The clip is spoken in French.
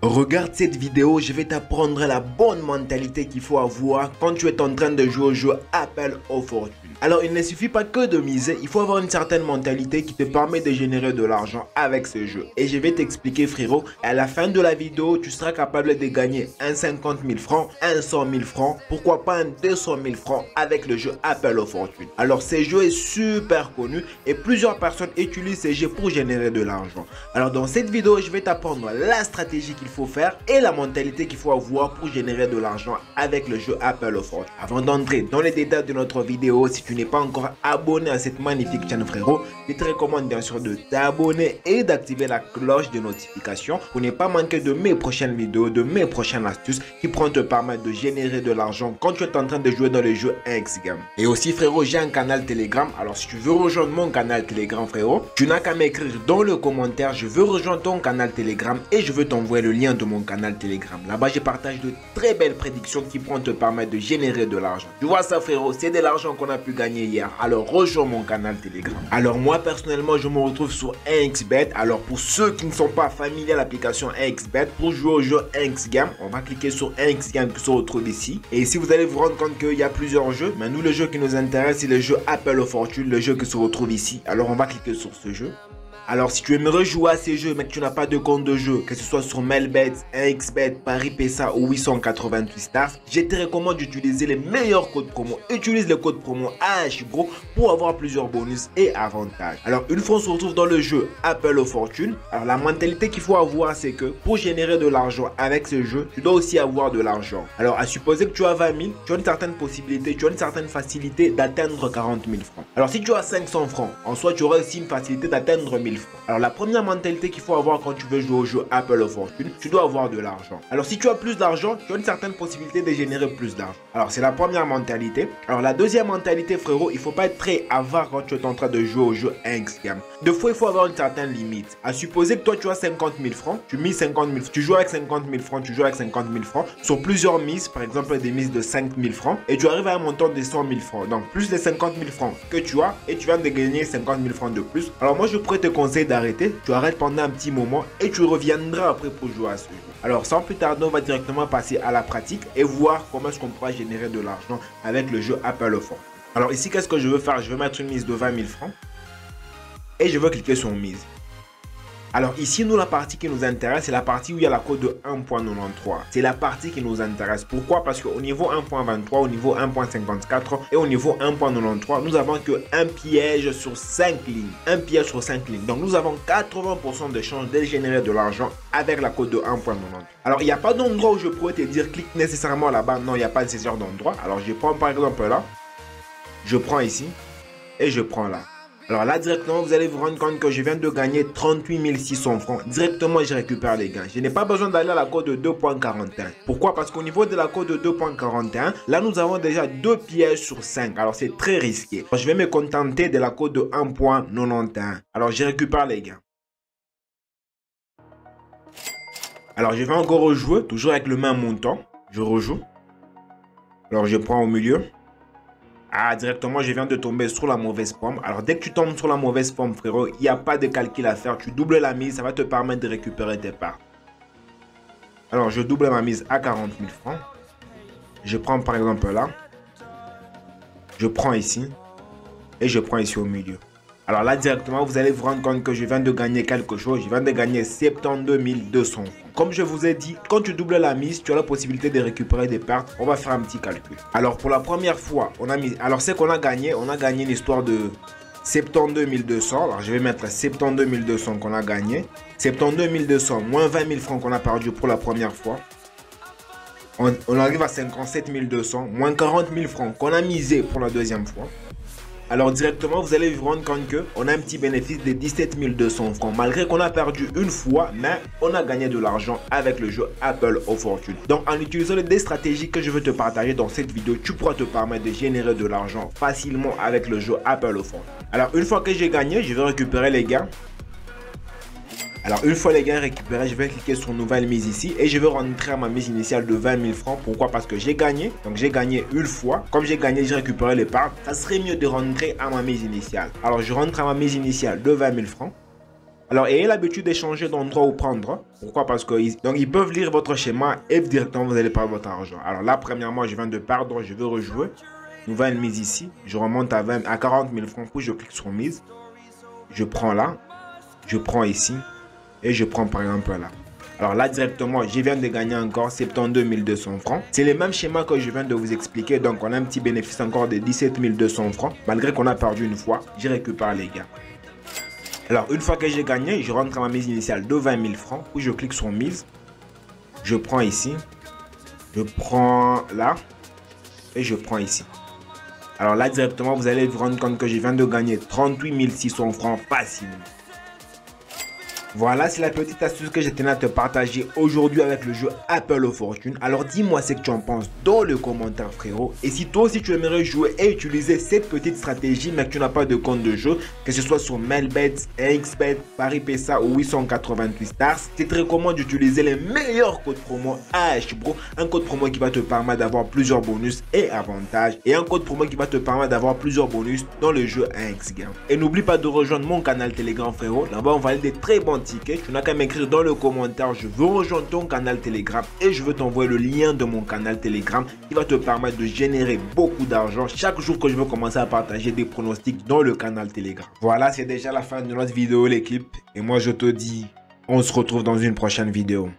Regarde cette vidéo, je vais t'apprendre la bonne mentalité qu'il faut avoir quand tu es en train de jouer au jeu Appel aux Fortunes. Alors il ne suffit pas que de miser, il faut avoir une certaine mentalité qui te permet de générer de l'argent avec ce jeu. Et je vais t'expliquer frérot, à la fin de la vidéo, tu seras capable de gagner un 50 000 francs, un 100 000 francs, pourquoi pas un 200 000 francs avec le jeu Appel aux Fortunes. Alors ce jeu est super connu et plusieurs personnes utilisent ce jeu pour générer de l'argent. Alors dans cette vidéo, je vais t'apprendre la stratégie qu'il faut faire et la mentalité qu'il faut avoir pour générer de l'argent avec le jeu Appel aux Fortunes. Avant d'entrer dans les détails de notre vidéo, si tu n'es pas encore abonné à cette magnifique chaîne frérot, je te recommande bien sûr de t'abonner et d'activer la cloche de notification pour ne pas manquer de mes prochaines vidéos, de mes prochaines astuces qui pourront te permettre de générer de l'argent quand tu es en train de jouer dans le jeu X-Game. Et aussi frérot, j'ai un canal Telegram, alors si tu veux rejoindre mon canal Telegram frérot, tu n'as qu'à m'écrire dans le commentaire, je veux rejoindre ton canal Telegram et je veux t'envoyer le lien de mon canal Telegram. Là-bas, je partage de très belles prédictions qui pourront te permettre de générer de l'argent. Tu vois ça frérot, c'est de l'argent qu'on a pu gagner hier. Alors rejoins mon canal Telegram. Alors moi personnellement, je me retrouve sur XBet. Alors pour ceux qui ne sont pas familiers à l'application XBet, pour jouer au jeu X-Game, on va cliquer sur X-Game qui se retrouve ici. Et ici, vous allez vous rendre compte qu'il y a plusieurs jeux. Mais nous, le jeu qui nous intéresse, c'est le jeu Appel aux Fortunes, le jeu qui se retrouve ici. Alors on va cliquer sur ce jeu. Alors si tu aimerais jouer à ces jeux mais que tu n'as pas de compte de jeu, que ce soit sur Melbet, XBet, Paris PSA ou 888 Stars, je te recommande d'utiliser les meilleurs codes promo. Utilise le code promo AHBRO pour avoir plusieurs bonus et avantages. Alors une fois on se retrouve dans le jeu Appel aux Fortunes, alors la mentalité qu'il faut avoir c'est que pour générer de l'argent avec ce jeu, tu dois aussi avoir de l'argent. Alors à supposer que tu as 20 000, tu as une certaine possibilité, tu as une certaine facilité d'atteindre 40 000 francs. Alors si tu as 500 francs, en soi tu auras aussi une facilité d'atteindre 1000 francs. Alors la première mentalité qu'il faut avoir quand tu veux jouer au jeu Appel aux Fortunes, tu dois avoir de l'argent. Alors si tu as plus d'argent, tu as une certaine possibilité de générer plus d'argent. Alors c'est la première mentalité. Alors la deuxième mentalité frérot, il faut pas être très avare quand tu es en train de jouer au jeu X-Game. Deux fois il faut avoir une certaine limite. À supposer que toi tu as 50 000 francs, tu mises 50 000, tu joues avec 50 000 francs, tu joues avec 50 000 francs sur plusieurs mises, par exemple des mises de 5 000 francs et tu arrives à un montant de 100 000 francs. Donc plus les 50 000 francs que tu as et tu viens de gagner 50 000 francs de plus. Alors moi je pourrais te conseiller d'arrêter, tu arrêtes pendant un petit moment et tu reviendras après pour jouer à ce jeu. Alors sans plus tarder, on va directement passer à la pratique et voir comment est-ce qu'on pourra générer de l'argent avec le jeu Appel aux Fortunes. Alors ici, qu'est-ce que je veux faire? Je veux mettre une mise de 20 000 francs et je veux cliquer sur mise. Alors ici, nous, la partie qui nous intéresse, c'est la partie où il y a la cote de 1.93. C'est la partie qui nous intéresse. Pourquoi? Parce qu'au niveau 1.23, au niveau 1.54 et au niveau 1.93, nous avons qu'un piège sur 5 lignes. Un piège sur 5 lignes. Donc nous avons 80% de chances de générer de l'argent avec la cote de 1.93. Alors il n'y a pas d'endroit où je pourrais te dire clique nécessairement là-bas. Non, il n'y a pas nécessairement d'endroit. Alors je prends par exemple là. Je prends ici et je prends là. Alors là, directement, vous allez vous rendre compte que je viens de gagner 38 600 francs. Directement, je récupère les gains. Je n'ai pas besoin d'aller à la cote de 2.41. Pourquoi? Parce qu'au niveau de la cote de 2.41, là, nous avons déjà 2 pièges sur 5. Alors, c'est très risqué. Alors, je vais me contenter de la cote de 1.91. Alors, je récupère les gains. Alors, je vais encore rejouer, toujours avec le même montant. Je rejoue. Alors, je prends au milieu. Ah, directement, je viens de tomber sur la mauvaise pomme. Alors, dès que tu tombes sur la mauvaise pomme, frérot, il n'y a pas de calcul à faire. Tu doubles la mise, ça va te permettre de récupérer tes parts. Alors, je double ma mise à 40 000 francs. Je prends par exemple là. Je prends ici. Et je prends ici au milieu. Alors là, directement, vous allez vous rendre compte que je viens de gagner quelque chose. Je viens de gagner 72 200 francs. Comme je vous ai dit, quand tu doubles la mise, tu as la possibilité de récupérer des pertes. On va faire un petit calcul. Alors, pour la première fois, on a mis... Alors, c'est qu'on a gagné l'histoire de 72 200. Alors, je vais mettre 72 200 qu'on a gagné. 72 200 moins 20 000 francs qu'on a perdu pour la première fois. On arrive à 57 200 moins 40 000 francs qu'on a misé pour la deuxième fois. Alors directement, vous allez vous rendre compte qu'on a un petit bénéfice de 17 200 francs. Malgré qu'on a perdu une fois, mais on a gagné de l'argent avec le jeu Appel aux Fortunes. Donc en utilisant les stratégies que je veux te partager dans cette vidéo, tu pourras te permettre de générer de l'argent facilement avec le jeu Appel aux Fortunes. Alors une fois que j'ai gagné, je vais récupérer les gains. Alors une fois les gains récupérés, je vais cliquer sur nouvelle mise ici et je vais rentrer à ma mise initiale de 20 000 francs. Pourquoi? Parce que j'ai gagné. Donc j'ai gagné une fois. Comme j'ai gagné, j'ai récupéré les parts. Ça serait mieux de rentrer à ma mise initiale. Alors je rentre à ma mise initiale de 20 000 francs. Alors, ayez l'habitude d'échanger d'endroit où prendre. Pourquoi? Parce qu'ils peuvent lire votre schéma et directement vous allez perdre votre argent. Alors là, premièrement, je viens de perdre, je veux rejouer. Nouvelle mise ici. Je remonte à 40 000 francs, puis je clique sur mise. Je prends là, je prends ici et je prends par exemple là. Alors là, directement, je viens de gagner encore 72 200 francs. C'est le même schéma que je viens de vous expliquer. Donc, on a un petit bénéfice encore de 17 200 francs. Malgré qu'on a perdu une fois, j'y récupère les gars. Alors, une fois que j'ai gagné, je rentre à ma mise initiale de 20 000 francs. Puis je clique sur mise. Je prends ici. Je prends là. Et je prends ici. Alors là, directement, vous allez vous rendre compte que je viens de gagner 38 600 francs facilement. Voilà, c'est la petite astuce que je tenais à te partager aujourd'hui avec le jeu Apple of Fortune. Alors dis-moi ce que tu en penses dans le commentaire frérot. Et si toi aussi tu aimerais jouer et utiliser cette petite stratégie mais que tu n'as pas de compte de jeu, que ce soit sur Melbet, XBet, Paris PSA ou 888 Stars, je te recommande d'utiliser les meilleurs codes promo AHBRO. Un code promo qui va te permettre d'avoir plusieurs bonus et avantages. Et un code promo qui va te permettre d'avoir plusieurs bonus dans le jeu 1x Game. Et n'oublie pas de rejoindre mon canal Telegram frérot. Là-bas on va aller des très bons tickets. Tu n'as qu'à m'écrire dans le commentaire je veux rejoindre ton canal Telegram et je veux t'envoyer le lien de mon canal Telegram qui va te permettre de générer beaucoup d'argent chaque jour que je veux commencer à partager des pronostics dans le canal Telegram. Voilà, c'est déjà la fin de notre vidéo l'équipe et moi je te dis on se retrouve dans une prochaine vidéo.